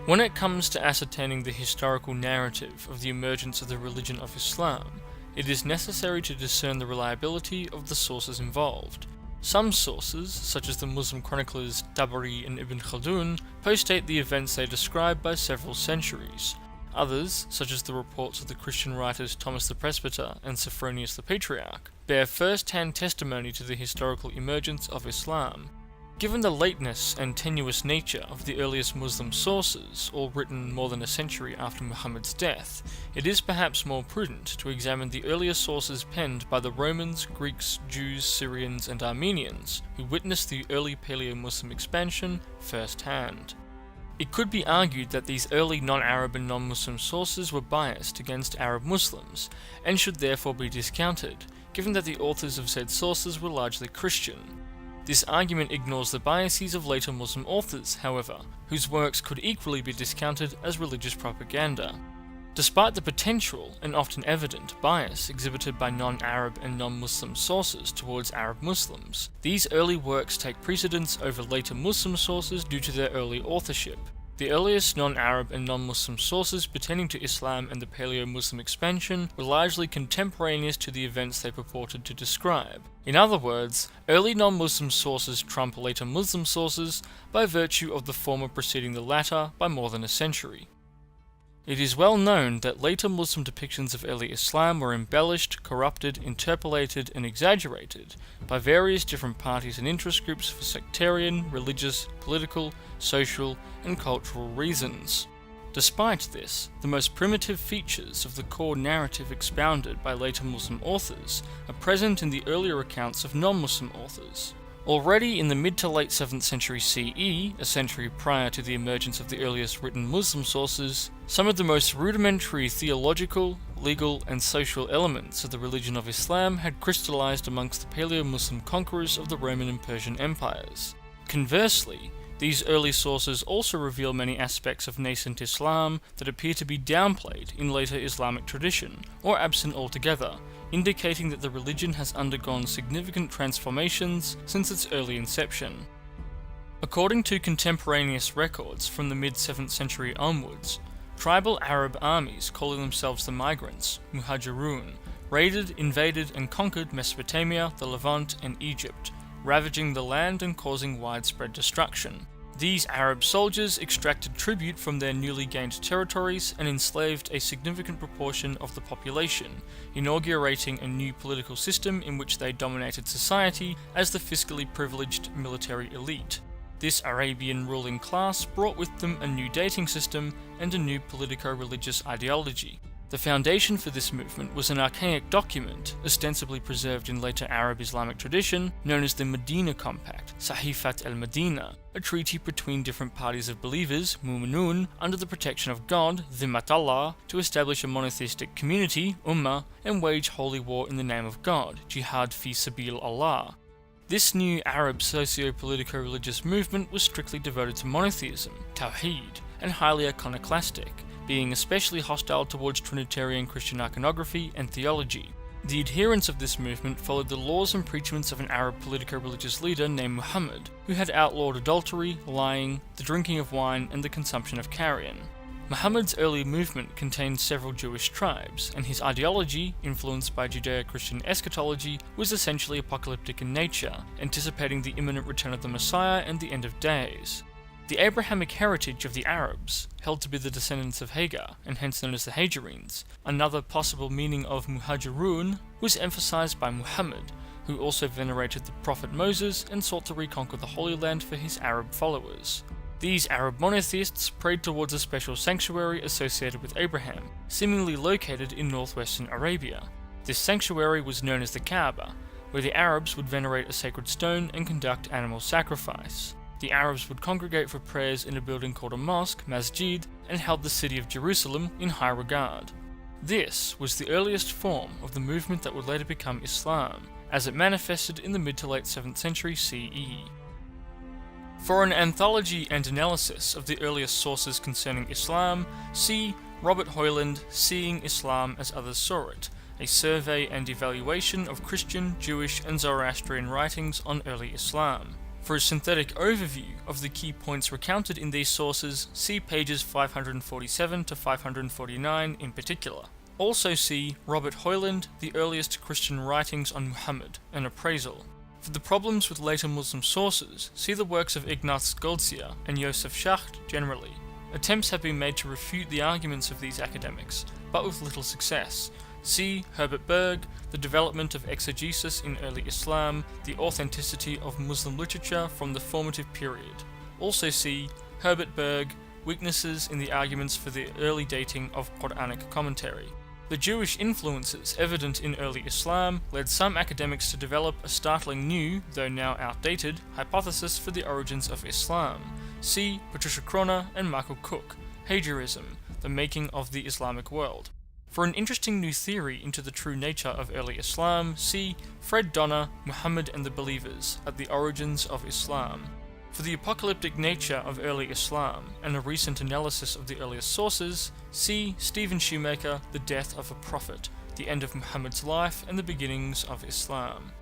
When it comes to ascertaining the historical narrative of the emergence of the religion of Islam, it is necessary to discern the reliability of the sources involved. Some sources, such as the Muslim chroniclers Tabari and Ibn Khaldun, postdate the events they describe by several centuries. Others, such as the reports of the Christian writers Thomas the Presbyter and Sophronius the Patriarch, bear first-hand testimony to the historical emergence of Islam. Given the lateness and tenuous nature of the earliest Muslim sources, all written more than a century after Muhammad's death, it is perhaps more prudent to examine the earlier sources penned by the Romans, Greeks, Jews, Syrians, and Armenians, who witnessed the early Paleo-Muslim expansion firsthand. It could be argued that these early non-Arab and non-Muslim sources were biased against Arab Muslims, and should therefore be discounted, given that the authors of said sources were largely Christian. This argument ignores the biases of later Muslim authors, however, whose works could equally be discounted as religious propaganda. Despite the potential, and often evident, bias exhibited by non-Arab and non-Muslim sources towards Arab Muslims, these early works take precedence over later Muslim sources due to their early authorship. The earliest non-Arab and non-Muslim sources pertaining to Islam and the Paleo-Muslim expansion were largely contemporaneous to the events they purported to describe. In other words, early non-Muslim sources trump later Muslim sources by virtue of the former preceding the latter by more than a century. It is well known that later Muslim depictions of early Islam were embellished, corrupted, interpolated, and exaggerated by various different parties and interest groups for sectarian, religious, political, social, and cultural reasons. Despite this, the most primitive features of the core narrative expounded by later Muslim authors are present in the earlier accounts of non-Muslim authors. Already in the mid to late 7th century CE, a century prior to the emergence of the earliest written Muslim sources, some of the most rudimentary theological, legal, and social elements of the religion of Islam had crystallized amongst the Paleo-Muslim conquerors of the Roman and Persian empires. Conversely, these early sources also reveal many aspects of nascent Islam that appear to be downplayed in later Islamic tradition, or absent altogether, indicating that the religion has undergone significant transformations since its early inception. According to contemporaneous records from the mid-7th century onwards, tribal Arab armies calling themselves the Migrants, Muhajirun, raided, invaded, and conquered Mesopotamia, the Levant, and Egypt, ravaging the land and causing widespread destruction. These Arab soldiers extracted tribute from their newly gained territories and enslaved a significant proportion of the population, inaugurating a new political system in which they dominated society as the fiscally privileged military elite. This Arabian ruling class brought with them a new dating system and a new politico-religious ideology. The foundation for this movement was an archaic document, ostensibly preserved in later Arab Islamic tradition, known as the Medina Compact, Sahifat al-Medina, a treaty between different parties of believers, mu'minun, under the protection of God, Dhimmat Allah, to establish a monotheistic community, Ummah, and wage holy war in the name of God, Jihad fi Sabil Allah. This new Arab socio-politico-religious movement was strictly devoted to monotheism, Tawheed, and highly iconoclastic, being especially hostile towards Trinitarian Christian iconography and theology. The adherents of this movement followed the laws and preachments of an Arab politico-religious leader named Muhammad, who had outlawed adultery, lying, the drinking of wine, and the consumption of carrion. Muhammad's early movement contained several Jewish tribes, and his ideology, influenced by Judeo-Christian eschatology, was essentially apocalyptic in nature, anticipating the imminent return of the Messiah and the end of days. The Abrahamic heritage of the Arabs, held to be the descendants of Hagar, and hence known as the Hajarines, another possible meaning of Muhajirun, was emphasized by Muhammad, who also venerated the prophet Moses and sought to reconquer the Holy Land for his Arab followers. These Arab monotheists prayed towards a special sanctuary associated with Abraham, seemingly located in northwestern Arabia. This sanctuary was known as the Kaaba, where the Arabs would venerate a sacred stone and conduct animal sacrifice. The Arabs would congregate for prayers in a building called a mosque, masjid, and held the city of Jerusalem in high regard. This was the earliest form of the movement that would later become Islam, as it manifested in the mid to late 7th century CE. For an anthology and analysis of the earliest sources concerning Islam, see Robert Hoyland, Seeing Islam as Others Saw It, a survey and evaluation of Christian, Jewish, and Zoroastrian writings on early Islam. For a synthetic overview of the key points recounted in these sources, see pages 547 to 549 in particular. Also see Robert Hoyland, The Earliest Christian Writings on Muhammad, an appraisal. For the problems with later Muslim sources, see the works of Ignaz Goldziher and Josef Schacht generally. Attempts have been made to refute the arguments of these academics, but with little success. See Herbert Berg, The Development of Exegesis in Early Islam, The Authenticity of Muslim Literature from the Formative Period. Also see Herbert Berg, Weaknesses in the Arguments for the Early Dating of Quranic Commentary. The Jewish influences evident in early Islam led some academics to develop a startling new, though now outdated, hypothesis for the origins of Islam. See Patricia Kroner and Michael Cook, Haggarism, The Making of the Islamic World. For an interesting new theory into the true nature of early Islam, see Fred Donner, Muhammad and the Believers, at the Origins of Islam. For the apocalyptic nature of early Islam and a recent analysis of the earliest sources, see Stephen Shoemaker, The Death of a Prophet, The End of Muhammad's Life and the Beginnings of Islam.